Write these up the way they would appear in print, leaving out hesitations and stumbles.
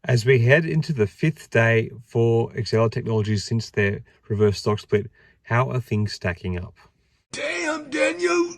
As we head into the 5th day for Exela Technologies since their reverse stock split, how are things stacking up? Damn, Daniel!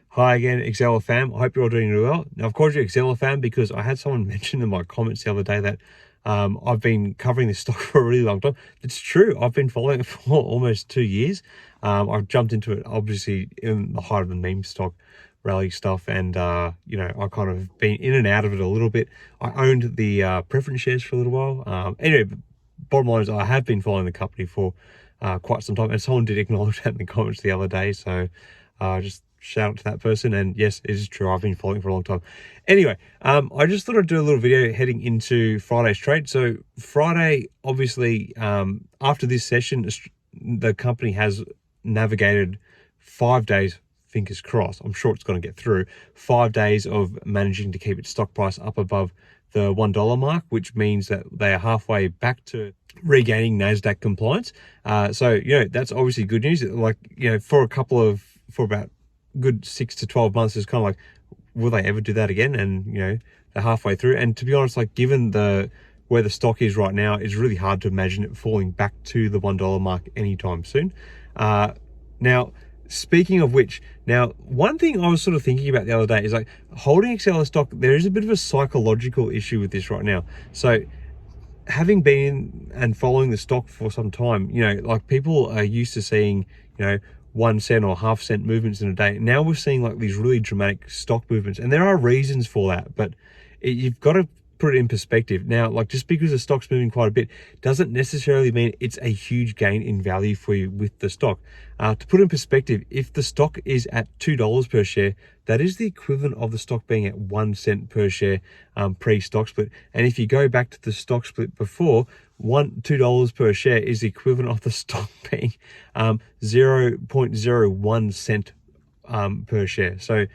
Hi again, Exela fam. I hope you're all doing really well. Now, I've called you Exela fam because I had someone mention in my comments the other day that I've been covering this stock for a really long time. It's true. I've been following it for almost 2 years. I've jumped into it, obviously, in the height of the meme stock rally stuff. And, I kind of been in and out of it a little bit. I owned the preference shares for a little while. Anyway, bottom line is I have been following the company for quite some time. And someone did acknowledge that in the comments the other day. So just shout out to that person. And yes, it is true, I've been following for a long time. Anyway, I just thought I'd do a little video heading into Friday's trade. So Friday, obviously, after this session, the company has navigated 5 days, fingers crossed, I'm sure it's going to get through 5 days of managing to keep its stock price up above the $1 mark, which means that they are halfway back to regaining NASDAQ compliance. So that's obviously good news. Like, for about good 6 to 12 months, is kind of like, will they ever do that again? And they're halfway through, and to be honest, like, given where the stock is right now, it's really hard to imagine it falling back to the $1 mark anytime soon. Now, speaking of which, one thing I was sort of thinking about the other day is, like, holding XELA stock, there is a bit of a psychological issue with this right now. So having been and following the stock for some time, like, people are used to seeing, 1 cent or half cent movements in a day. Now we're seeing, like, these really dramatic stock movements, and there are reasons for that, but you've got to put it in perspective. Now, like, just because the stock's moving quite a bit doesn't necessarily mean it's a huge gain in value for you with the stock. To put in perspective, if the stock is at $2 per share, that is the equivalent of the stock being at 1 cent per share pre-stock split. And if you go back to the stock split before, $2 per share is the equivalent of the stock being 0.01 cent per share. So,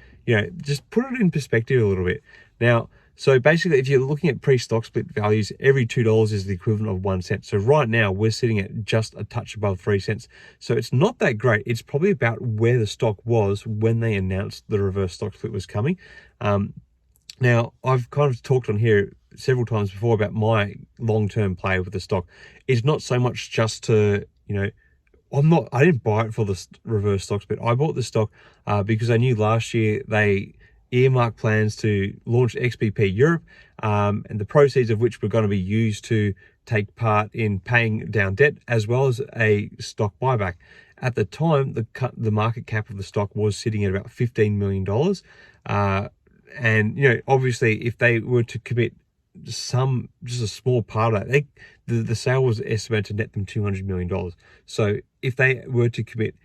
just put it in perspective a little bit. Now, so basically, if you're looking at pre-stock split values, every $2 is the equivalent of 1 cent. So right now, we're sitting at just a touch above 3 cents. So it's not that great. It's probably about where the stock was when they announced the reverse stock split was coming. Now, I've kind of talked on here several times before about my long-term play with the stock. It's not so much just to, I didn't buy it for the reverse stock split. I bought the stock because I knew last year they earmarked plans to launch XBP Europe, and the proceeds of which were going to be used to take part in paying down debt as well as a stock buyback. At the time, the market cap of the stock was sitting at about $15 million. And, obviously, if they were to commit just a small part of that, the sale was estimated to net them $200 million. So if they were to commit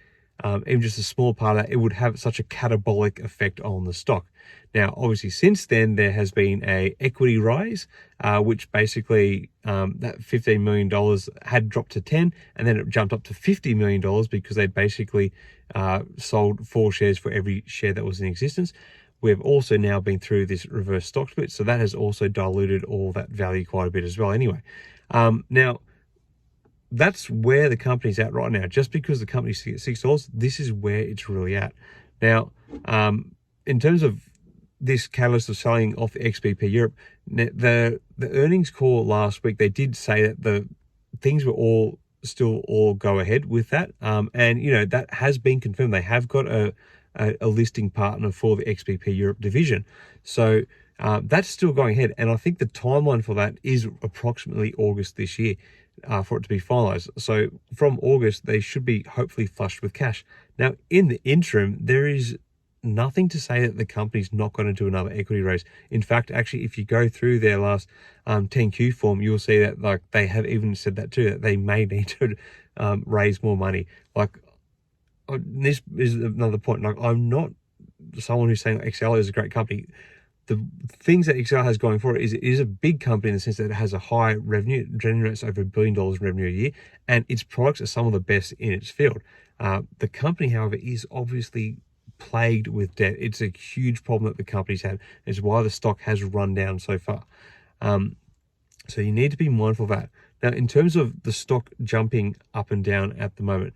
even just a small part of that, it would have such a catabolic effect on the stock. Now, obviously, since then, there has been a equity rise, which basically that $15 million had dropped to 10, and then it jumped up to $50 million because they basically sold 4 shares for every share that was in existence. We've also now been through this reverse stock split, so that has also diluted all that value quite a bit as well. Anyway, now, that's where the company's at right now. Just because the company's at $6, this is where it's really at. Now, in terms of this catalyst of selling off the XBP Europe, the earnings call last week, they did say that the things were all go ahead with that. And, that has been confirmed. They have got a listing partner for the XBP Europe division. So that's still going ahead. And I think the timeline for that is approximately August this year. For it to be finalized. So from August, they should be hopefully flushed with cash. Now, in the interim, there is nothing to say that the company's not going to do another equity raise. In fact, actually, if you go through their last 10Q form, you'll see that, like, they have even said that too, that they may need to raise more money. Like, this is another point. Like, I'm not someone who's saying XELA is a great company. The things that XELA has going for it is a big company in the sense that it has a high revenue, it generates over $1 billion in revenue a year, and its products are some of the best in its field. The company, however, is obviously plagued with debt. It's a huge problem that the company's had. It's why the stock has run down so far. So you need to be mindful of that. Now, in terms of the stock jumping up and down at the moment,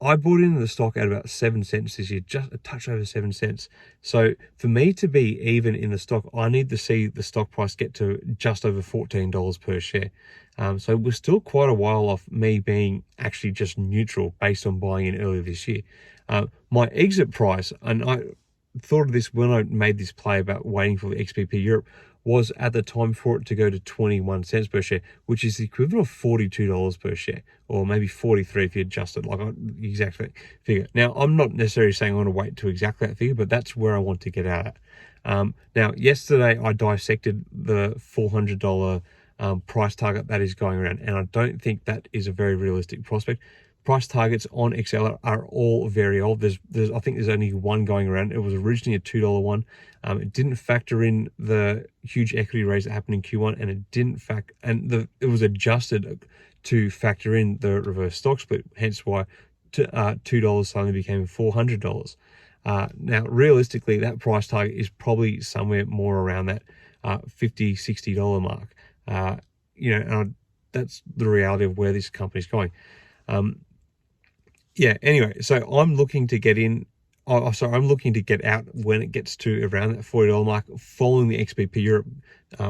I bought into the stock at about 7 cents this year, just a touch over 7 cents. So for me to be even in the stock, I need to see the stock price get to just over $14 per share. So we're still quite a while off me being actually just neutral based on buying in earlier this year. My exit price, and I thought of this when I made this play about waiting for the XBP Europe, was at the time for it to go to 21 cents per share, which is the equivalent of $42 per share, or maybe 43 if you adjust it, like the exact figure. Now, I'm not necessarily saying I want to wait to exactly that figure, but that's where I want to get out at. Now, yesterday I dissected the $400 price target that is going around, and I don't think that is a very realistic prospect. Price targets on XELA are all very old. I think there's only one going around. It was originally a $2 one. It didn't factor in the huge equity raise that happened in Q1, and it was adjusted to factor in the reverse stock split. Hence why $2 suddenly became $400. Now, realistically, that price target is probably somewhere more around that $50, $60 mark. And that's the reality of where this company's going. Anyway, so I'm looking to get in. I'm looking to get out when it gets to around that $40 mark, following the XBP Europe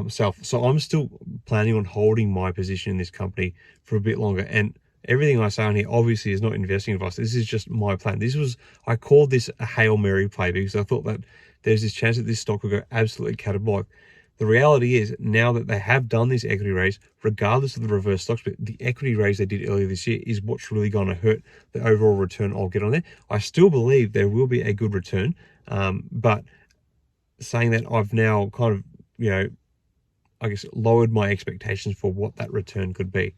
self. So I'm still planning on holding my position in this company for a bit longer. And everything I say on here obviously is not investing advice. This is just my plan. I called this a Hail Mary play because I thought that there's this chance that this stock will go absolutely catabolic. The reality is, now that they have done this equity raise, regardless of the reverse stock split, the equity raise they did earlier this year is what's really going to hurt the overall return I'll get on there. I still believe there will be a good return, but saying that, I've now kind of, I guess, lowered my expectations for what that return could be.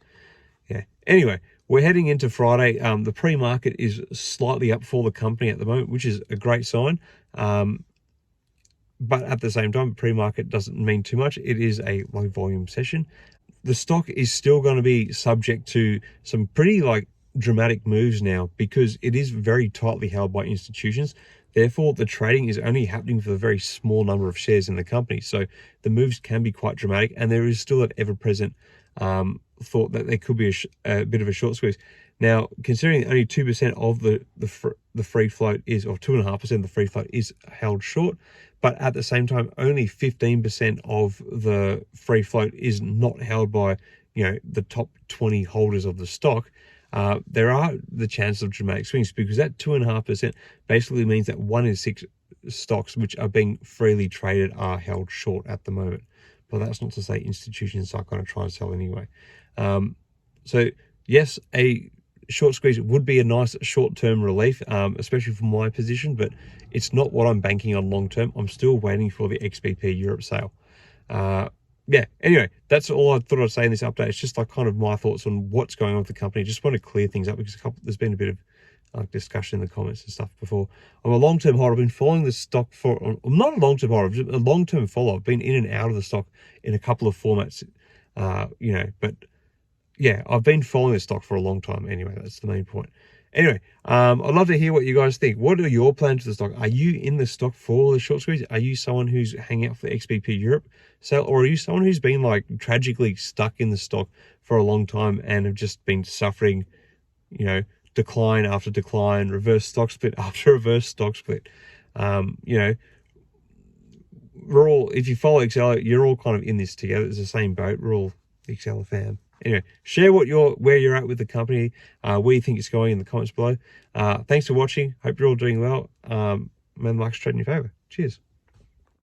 Anyway, we're heading into Friday. The pre-market is slightly up for the company at the moment, which is a great sign. But at the same time, pre-market doesn't mean too much. It is a low volume session. The stock is still going to be subject to some pretty dramatic moves now, because it is very tightly held by institutions. Therefore, the trading is only happening for a very small number of shares in the company. So the moves can be quite dramatic, and there is still an ever-present thought that there could be a bit of a short squeeze. Now, considering only 2% of the free float is, or 2.5% of the free float is held short, but at the same time, only 15% of the free float is not held by, the top 20 holders of the stock, there are the chances of dramatic swings, because that 2.5% basically means that 1 in 6 stocks which are being freely traded are held short at the moment. But that's not to say institutions aren't going to try and sell anyway. So yes, a short squeeze would be a nice short-term relief, especially for my position, but it's not what I'm banking on long-term. I'm still waiting for the XBP Europe sale. Anyway, that's all I thought I'd say in this update. It's just kind of my thoughts on what's going on with the company. Just want to clear things up, because there's been a bit of discussion in the comments and stuff before. I'm a long-term holder. I've been following the stock I'm not a long-term holder, I'm just a long-term follower. I've been in and out of the stock in a couple of formats, but yeah, I've been following the stock for a long time. Anyway, that's the main point. Anyway, I'd love to hear what you guys think. What are your plans for the stock? Are you in the stock for the short squeeze? Are you someone who's hanging out for the XBP Europe sale? Or are you someone who's been tragically stuck in the stock for a long time and have just been suffering, decline after decline, reverse stock split after reverse stock split? We're all, if you follow XELA, you're all kind of in this together. It's the same boat. We're all the XELA fam. Anyway, share where you're at with the company, where you think it's going in the comments below. Thanks for watching. Hope you're all doing well. May the markets trade in your favor. Cheers.